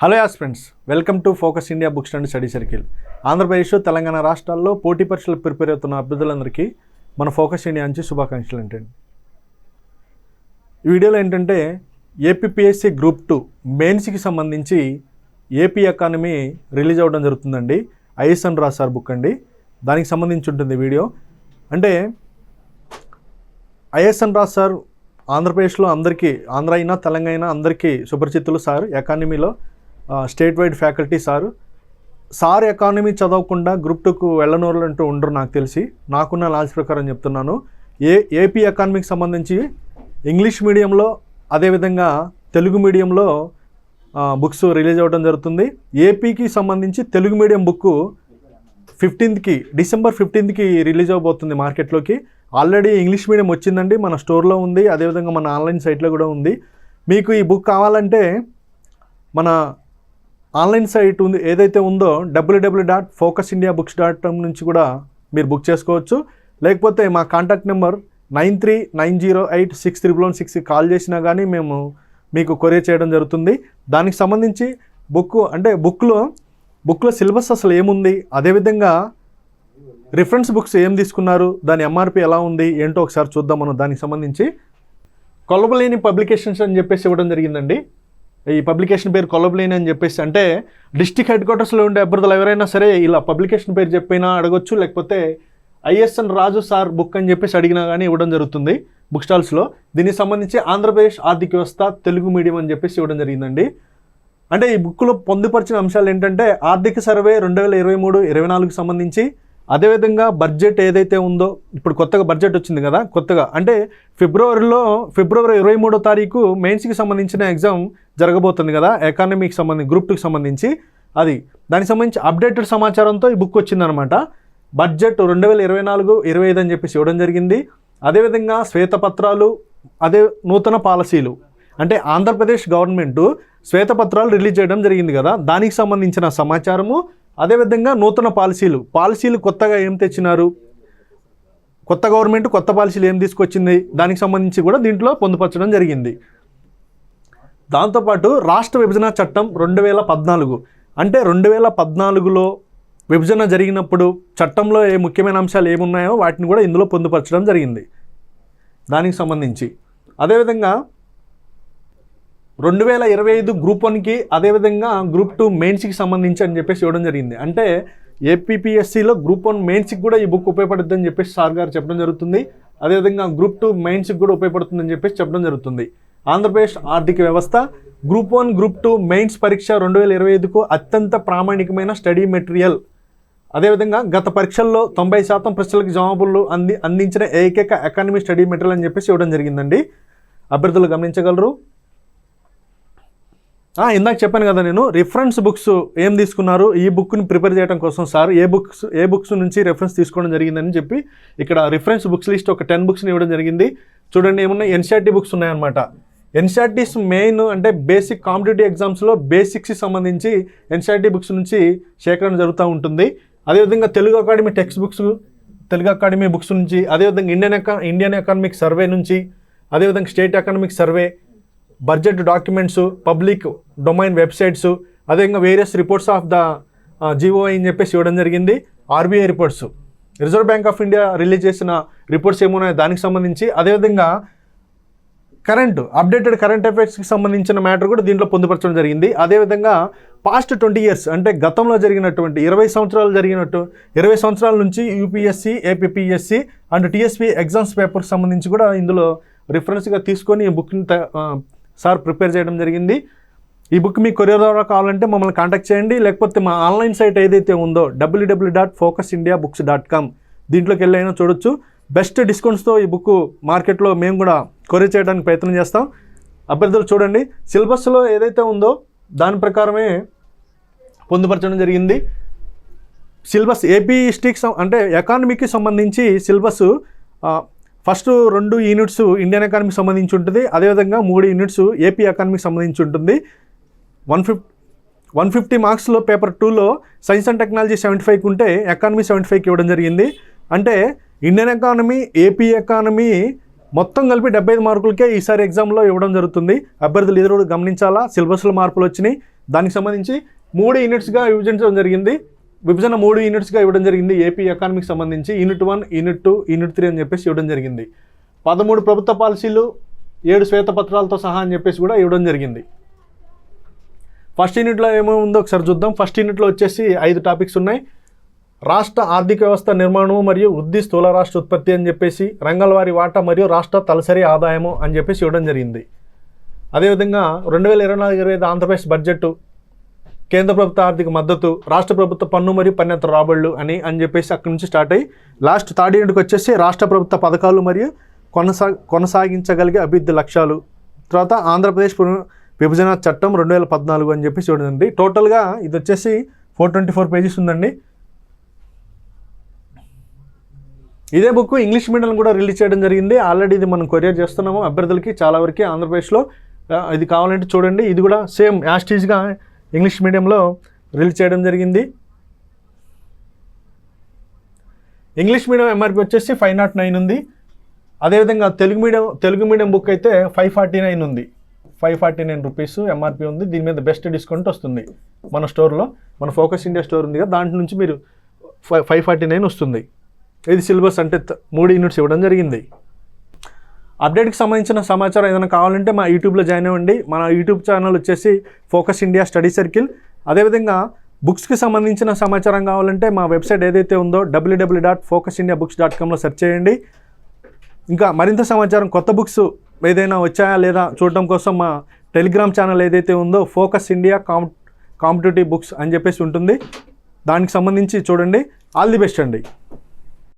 Hello aspirants, welcome to focus India books and study circle. Andhra Pradesh, Telangana రాష్ట్రాల్లో పోటీ పరీక్షలకు prepare అవుతున్న అభ్యర్థులందరికీ మన ఫోకస్ ఇండియా నుంచి శుభాకాంక్షలు ఏంటండి. ఈ వీడియోలో ఏంటంటే ఏపీపీఎస్సీ గ్రూప్ 2 మెయిన్స్కి సంబంధించి ఏపీ ఎకానమీ రిలీజ్ అవ్వడం జరుగుతుందండి. ఐఎస్ఎన్ రాజ్ సార్ బుక్ అండి, దానికి సంబంధించి ఉంటుంది వీడియో. అంటే ఐఎస్ఎన్ రాజ్ సార్ ఆంధ్రప్రదేశ్లో అందరికీ, ఆంధ్ర అయినా తెలంగాణ అయినా అందరికీ సుపరిచితులు. సార్ ఎకానమీలో state wide faculty. Sir economy చదవకుండా గ్రూప్ 2కు వెళ్ళనోళ్ళు అంటూ ఉండరు నాకు తెలిసి. నాకున్న నాలెడ్జ్ ప్రకారం చెప్తున్నాను. ఏపీ ఎకానమీకి సంబంధించి ఇంగ్లీష్ మీడియంలో అదేవిధంగా తెలుగు మీడియంలో బుక్స్ రిలీజ్ అవ్వడం జరుగుతుంది. ఏపీకి సంబంధించి తెలుగు మీడియం బుక్ డిసెంబర్ 15కి రిలీజ్ అవ్వబోతుంది మార్కెట్లోకి. ఆల్రెడీ ఇంగ్లీష్ మీడియం వచ్చిందండి, మన స్టోర్లో ఉంది, అదేవిధంగా మన ఆన్లైన్ సైట్లో కూడా ఉంది. మీకు ఈ బుక్ కావాలంటే మన ఆన్లైన్ సైట్ ఉంది ఏదైతే ఉందో www.focusindiabooks.com నుంచి కూడా మీరు బుక్ చేసుకోవచ్చు. లేకపోతే మా కాంటాక్ట్ నెంబర్ 9390861116కి కాల్ చేసినా కానీ మేము మీకు కొరియర్ చేయడం జరుగుతుంది. దానికి సంబంధించి బుక్లో సిలబస్ అసలు ఏముంది, అదేవిధంగా రిఫరెన్స్ బుక్స్ ఏం తీసుకున్నారు, దాని ఎంఆర్పి ఎలా ఉంది ఏంటో ఒకసారి చూద్దాం మనం. దానికి సంబంధించి కొలబలేని పబ్లికేషన్స్ అని చెప్పేసి ఇవ్వడం జరిగిందండి. ఈ పబ్లికేషన్ పేరు కొలబలేని అని చెప్పేసి, అంటే డిస్ట్రిక్ట్ హెడ్ క్వార్టర్స్లో ఉండే అభ్యర్థులు ఎవరైనా సరే ఇలా పబ్లికేషన్ పేరు చెప్పినా అడగొచ్చు, లేకపోతే ఐఎస్ఎన్ రాజు సార్ బుక్ అని చెప్పేసి అడిగినా కానీ ఇవ్వడం జరుగుతుంది బుక్ స్టాల్స్లో. దీనికి సంబంధించి ఆంధ్రప్రదేశ్ ఆర్థిక వ్యవస్థ తెలుగు మీడియం అని చెప్పేసి ఇవ్వడం జరిగిందండి. అంటే ఈ బుక్లో పొందుపరిచిన అంశాలు ఏంటంటే ఆర్థిక సర్వే 2023-24కి సంబంధించి, అదేవిధంగా బడ్జెట్ ఏదైతే ఉందో, ఇప్పుడు కొత్తగా బడ్జెట్ వచ్చింది కదా, కొత్తగా అంటే ఫిబ్రవరి 23వ తారీఖు మెయిన్స్కి సంబంధించిన ఎగ్జామ్ జరగబోతుంది కదా, ఎకానమీకి సంబంధించి గ్రూప్ 2కి సంబంధించి. దానికి సంబంధించి అప్డేటెడ్ సమాచారంతో ఈ బుక్ వచ్చిందనమాట. బడ్జెట్ 2024-25 అని చెప్పేసి ఇవ్వడం జరిగింది. అదేవిధంగా శ్వేతపత్రాలు, అదే నూతన పాలసీలు, అంటే ఆంధ్రప్రదేశ్ గవర్నమెంట్ శ్వేతపత్రాలు రిలీజ్ చేయడం జరిగింది కదా, దానికి సంబంధించిన సమాచారము, అదేవిధంగా నూతన పాలసీలు కొత్తగా ఏం తెచ్చినారు, కొత్త గవర్నమెంట్ కొత్త పాలసీలు ఏం తీసుకొచ్చింది, దానికి సంబంధించి కూడా దీంట్లో పొందుపరచడం జరిగింది. దాంతోపాటు రాష్ట్ర విభజన చట్టం 2014, అంటే 2014లో విభజన జరిగినప్పుడు చట్టంలో ఏ ముఖ్యమైన అంశాలు ఏమున్నాయో వాటిని కూడా ఇందులో పొందుపరచడం జరిగింది దానికి సంబంధించి. అదేవిధంగా 2025 గ్రూప్ 1కి, అదేవిధంగా గ్రూప్ 2 మెయిన్స్కి సంబంధించి అని చెప్పేసి ఇవ్వడం జరిగింది. అంటే ఏపీపీఎస్సీలో గ్రూప్ 1 మెయిన్స్కి కూడా ఈ బుక్ ఉపయోగపడుతుంది అని చెప్పేసి సార్ గారు చెప్పడం జరుగుతుంది. అదేవిధంగా గ్రూప్ 2 మెయిన్స్కి కూడా ఉపయోగపడుతుందని చెప్పేసి చెప్పడం జరుగుతుంది. ఆంధ్రప్రదేశ్ ఆర్థిక వ్యవస్థ గ్రూప్ 1, గ్రూప్ 2 మెయిన్స్ పరీక్ష 2025కు అత్యంత ప్రామాణికమైన స్టడీ మెటీరియల్. అదేవిధంగా గత పరీక్షల్లో 90% ప్రశ్నలకు జవాబులు అందించిన ఏకైక ఎకానమీ స్టడీ మెటీరియల్ అని చెప్పేసి ఇవ్వడం జరిగిందండి. అభ్యర్థులు గమనించగలరు. ఇందాక చెప్పాను కదా నేను, రిఫరెన్స్ బుక్స్ ఏం తీసుకున్నారు ఈ బుక్ని ప్రిపేర్ చేయడం కోసం సార్ ఏ బుక్స్ నుంచి రెఫరెన్స్ తీసుకోవడం జరిగిందని చెప్పి ఇక్కడ రిఫరెన్స్ బుక్స్ లిస్ట్ ఒక 10 బుక్స్ని ఇవ్వడం జరిగింది. చూడండి, ఏమున్నాయి, ఎన్సీఆర్టీ బుక్స్ ఉన్నాయన్నమాట. ఎన్సీఆర్టీస్ మెయిన్ అంటే బేసిక్ కాంపిటేటివ్ ఎగ్జామ్స్లో బేసిక్స్కి సంబంధించి ఎన్సీఆర్టీ బుక్స్ నుంచి సేకరణ జరుగుతూ ఉంటుంది. అదేవిధంగా Telugu academy text books, Telugu academy books నుంచి, అదేవిధంగా ఇండియన్ ఎకనామిక్ సర్వే నుంచి, అదేవిధంగా state economic survey, budget documents, public domain websites, అదేవిధంగా various reports of the GOI అని చెప్పేసి ఇవ్వడం జరిగింది. RBI reports, reserve bank of India release చేసిన రిపోర్ట్స్ ఏమున్నాయో దానికి సంబంధించి, అదేవిధంగా అప్డేటెడ్ కరెంట్ అఫైర్స్కి సంబంధించిన మ్యాటర్ కూడా దీంట్లో పొందుపరచడం జరిగింది. అదేవిధంగా పాస్ట్ 20 ఇయర్స్, అంటే గతంలో జరిగినటువంటి 20 సంవత్సరాల నుంచి UPSC, APPSC and tsp exams పేపర్కి సంబంధించి కూడా ఇందులో రిఫరెన్స్గా తీసుకొని ఈ బుక్ని సార్ ప్రిపేర్ చేయడం జరిగింది. ఈ బుక్ మీ కొరియర్ ద్వారా కావాలంటే మమ్మల్ని కాంటాక్ట్ చేయండి, లేకపోతే మా ఆన్లైన్ సైట్ ఏదైతే ఉందో www.focusindiabooks.com దీంట్లోకి వెళ్ళైనా చూడొచ్చు. బెస్ట్ డిస్కౌంట్స్తో ఈ బుక్ మార్కెట్లో మేము కూడా కొరియర్ చేయడానికి ప్రయత్నం చేస్తాం. అభ్యర్థులు చూడండి, సిలబస్లో ఏదైతే ఉందో దాని ప్రకారమే పొందుపరచడం జరిగింది. సిలబస్ ఏపీ హిస్టరీకి అంటే ఎకానమీకి సంబంధించి సిలబస్ ఫస్ట్ 2 యూనిట్స్ ఇండియన్ ఎకానమీకి సంబంధించి ఉంటుంది, అదేవిధంగా 3 యూనిట్స్ ఏపీ ఎకానమీకి సంబంధించి ఉంటుంది. 150 మార్క్స్లో పేపర్ 2లో సైన్స్ అండ్ టెక్నాలజీ 75కి ఉంటే ఎకానమీ 75కి ఇవ్వడం జరిగింది. అంటే ఇండియన్ ఎకానమీ, ఏపీ ఎకానమీ మొత్తం కలిపి 75 మార్కులకే ఈసారి ఎగ్జామ్లో ఇవ్వడం జరుగుతుంది. అభ్యర్థులు ఎదురు గమనించాలా, సిలబస్లో మార్పులు వచ్చినాయి. దానికి సంబంధించి 3 యూనిట్స్గా విభజించడం జరిగింది. విభజన 3 యూనిట్స్గా ఇవ్వడం జరిగింది. ఏపీ ఎకానమీకి సంబంధించి యూనిట్ 1, యూనిట్ 2, యూనిట్ 3 అని చెప్పేసి ఇవ్వడం జరిగింది. 13 ప్రభుత్వ పాలసీలు, 7 శ్వేతపత్రాలతో సహా అని చెప్పేసి కూడా ఇవ్వడం జరిగింది. ఫస్ట్ యూనిట్లో ఏమో ఉందో ఒకసారి చూద్దాం. ఫస్ట్ యూనిట్లో వచ్చేసి 5 టాపిక్స్ ఉన్నాయి. రాష్ట్ర ఆర్థిక వ్యవస్థ నిర్మాణము మరియు వృద్ధి, స్థూల రాష్ట్ర ఉత్పత్తి అని చెప్పేసి, రంగాల వారి వాటా మరియు రాష్ట్ర తలసరి ఆదాయము అని చెప్పేసి ఇవ్వడం జరిగింది. అదేవిధంగా 2024-25 ఆంధ్రప్రదేశ్ బడ్జెట్, కేంద్ర ప్రభుత్వ ఆర్థిక మద్దతు, రాష్ట్ర ప్రభుత్వ పన్ను మరియు పన్నేతర రాబడులు అని చెప్పేసి అక్కడి నుంచి స్టార్ట్ అయ్యి లాస్ట్ థర్డ్ యూనిట్కి వచ్చేసి రాష్ట్ర ప్రభుత్వ పథకాలు మరియు కొనసాగించగలిగే అభివృద్ధి లక్ష్యాలు, తర్వాత ఆంధ్రప్రదేశ్ విభజన చట్టం 2014 అని చెప్పేసి చూడండి. టోటల్గా ఇది వచ్చేసి 424 పేజెస్ ఉందండి. ఇదే బుక్ ఇంగ్లీష్ మీడియం కూడా రిలీజ్ చేయడం జరిగింది. ఆల్రెడీ ఇది మనం కొరియర్ చేస్తున్నాము అభ్యర్థులకి చాలా వరకు ఆంధ్రప్రదేశ్లో. ఇది కావాలంటే చూడండి. ఇది కూడా సేమ్ యాస్టీజ్గా ఇంగ్లీష్ మీడియంలో రిలీజ్ చేయడం జరిగింది. ఇంగ్లీష్ మీడియం ఎంఆర్పి వచ్చేసి 509 ఉంది. అదేవిధంగా తెలుగు మీడియం బుక్ అయితే 549 ఉంది. 549 రూపీస్ ఎంఆర్పి ఉంది. దీని మీద బెస్ట్ డిస్కౌంట్ వస్తుంది మన స్టోర్లో. మన ఫోకస్ ఇండియా స్టోర్ ఉంది కదా, దాంట్లో నుంచి మీరు 549 వస్తుంది. ఇది సిలబస్ అంటే 3 యూనిట్స్ ఇవ్వడం జరిగింది. అప్డేట్కి సంబంధించిన సమాచారం ఏదైనా కావాలంటే మా యూట్యూబ్లో జాయిన్ అవ్వండి. మన యూట్యూబ్ ఛానల్ వచ్చేసి ఫోకస్ ఇండియా స్టడీ సర్కిల్. అదేవిధంగా బుక్స్కి సంబంధించిన సమాచారం కావాలంటే మా వెబ్సైట్ ఏదైతే ఉందో www.focusindiabooks.comలో సెర్చ్ చేయండి. ఇంకా మరింత సమాచారం, కొత్త బుక్స్ ఏదైనా వచ్చాయా లేదా చూడటం కోసం మా టెలిగ్రామ్ ఛానల్ ఏదైతే ఉందో ఫోకస్ ఇండియా కాంపిటేటివ్ బుక్స్ అని చెప్పేసి ఉంటుంది. దానికి సంబంధించి చూడండి. ఆల్ ది బెస్ట్ అండి.